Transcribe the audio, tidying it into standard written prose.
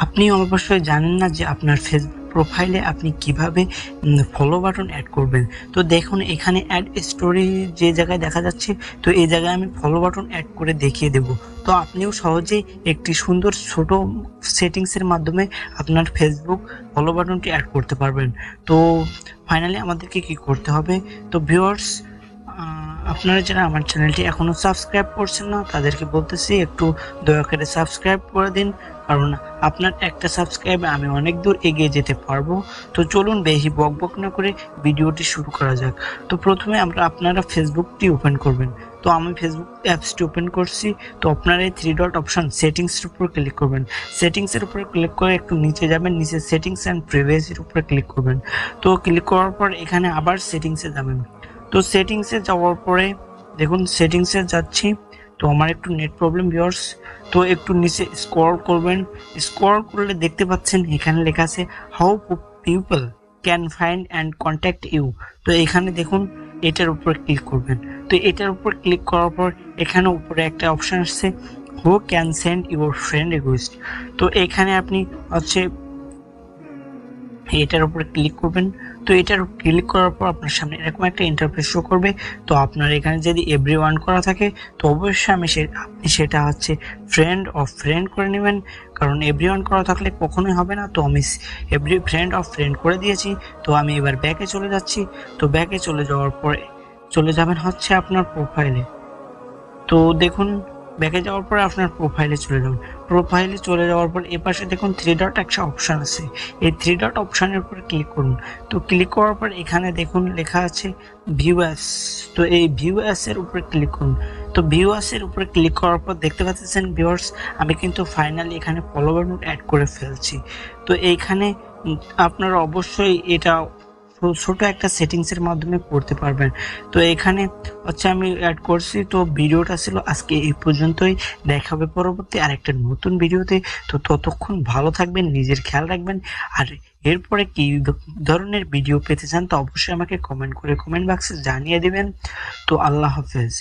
আপনিও অবশ্যই জানেন না যে আপনার ফেসবুক প্রোফাইলে আপনি কিভাবে ফলো বাটন অ্যাড করবেন। তো দেখুন এখানে অ্যাড স্টোরি যে জায়গায় দেখা যাচ্ছে, তো এই জায়গায় আমি ফলো বাটন অ্যাড করে দেখিয়ে দেব। তো আপনিও সহজেই একটি সুন্দর ছোট সেটিংসের মাধ্যমে আপনার ফেসবুক ফলো বাটনটি অ্যাড করতে পারবেন। তো ফাইনালি আমাদেরকে কি করতে হবে? তো ভিউয়ার্স, আপনারা যারা আমার চ্যানেলটি এখনও সাবস্ক্রাইব করছেন না তাদেরকে বলতেছি একটু দয়া করে সাবস্ক্রাইব করে দিন, কারণ আপনার একটা সাবস্ক্রাইবে আমি অনেক দূর এগিয়ে যেতে পারবো। তো চলুন বেশি বকবক না করে ভিডিওটি শুরু করা যাক। তো প্রথমে আপনারা ফেসবুকটি ওপেন করবেন। তো আমি ফেসবুক অ্যাপসটি ওপেন করছি। তো আপনারা এই 3 ডট অপশন সেটিংসের উপর ক্লিক করবেন। সেটিংসের উপরে ক্লিক করে একটু নিচে যাবেন, নিচে সেটিংস অ্যান্ড প্রাইভেসির উপরে ক্লিক করবেন। তো ক্লিক করার পর এখানে আবার সেটিংসে যাবেন। তো সেটিংসে যাওয়ার পরে দেখুন সেটিংসে যাচ্ছি। তো আমার একটু নেট প্রবলেম ভিউয়ার্স, তো একটু নিচে স্ক্রল করবেন। স্ক্রল করলে দেখতে পাচ্ছেন এখানে লেখা আছে how people can find and contact you. তো এখানে দেখুন এটার উপর ক্লিক করবেন। তো এটার উপর ক্লিক করার পর এখানে উপরে একটা অপশান আসছে who can send your friend request. তো এখানে আপনি হচ্ছে এটার উপরে ক্লিক করবেন। তো এটার ক্লিক করার পর আপনার সামনে এরকম একটা ইন্টারফেস শো করবে। তো আপনার এখানে যদি এভরিওয়ান করা থাকে তো অবশ্যই আপনি সেটা হচ্ছে ফ্রেন্ড করে নেবেন, কারণ এভরিওয়ান করা থাকলে কখনোই হবে না। তো আমি ফ্রেন্ড করে দিয়েছি। তো আমি এবার ব্যাকে চলে যাচ্ছি। তো ব্যাকে চলে যাওয়ার পরে চলে যাবেন হচ্ছে আপনার প্রোফাইলে। তো দেখুন ব্যাকে যাওয়ার পরে আপনার প্রোফাইলে চলে যাবেন। প্রোফাইলে চলে যাওয়ার পর এপাশে দেখুন 3 ডট একটা অপশান আছে। এই 3 ডট অপশানের উপরে ক্লিক করুন। তো ক্লিক করার পর এখানে দেখুন লেখা আছে ভিউ অ্যাস। তো এই ভিউ অ্যাসের উপরে ক্লিক করুন। তো ভিউ অ্যাসের উপরে ক্লিক করার পর দেখতে পাচ্ছেন ভিউয়ার্স, আমি কিন্তু ফাইনালি এখানে ফলো বাটন অ্যাড করে ফেলছি। তো এইখানে আপনারা অবশ্যই এটা ছোট একটা সেটিংসের মাধ্যমে করতে পারবেন। তো এখানে হচ্ছে আমি অ্যাড করছি। তো ভিডিওটা ছিল আজকে এই পর্যন্তই। দেখা হবে পরবর্তী আরেকটা নতুন ভিডিওতে। তো ততক্ষণ ভালো থাকবেন, নিজের খেয়াল রাখবেন। আর এরপরে কি ধরনের ভিডিও পেতে চান তো অবশ্যই আমাকে কমেন্ট বাক্সে জানিয়ে দিবেন। তো আল্লাহ হাফেজ।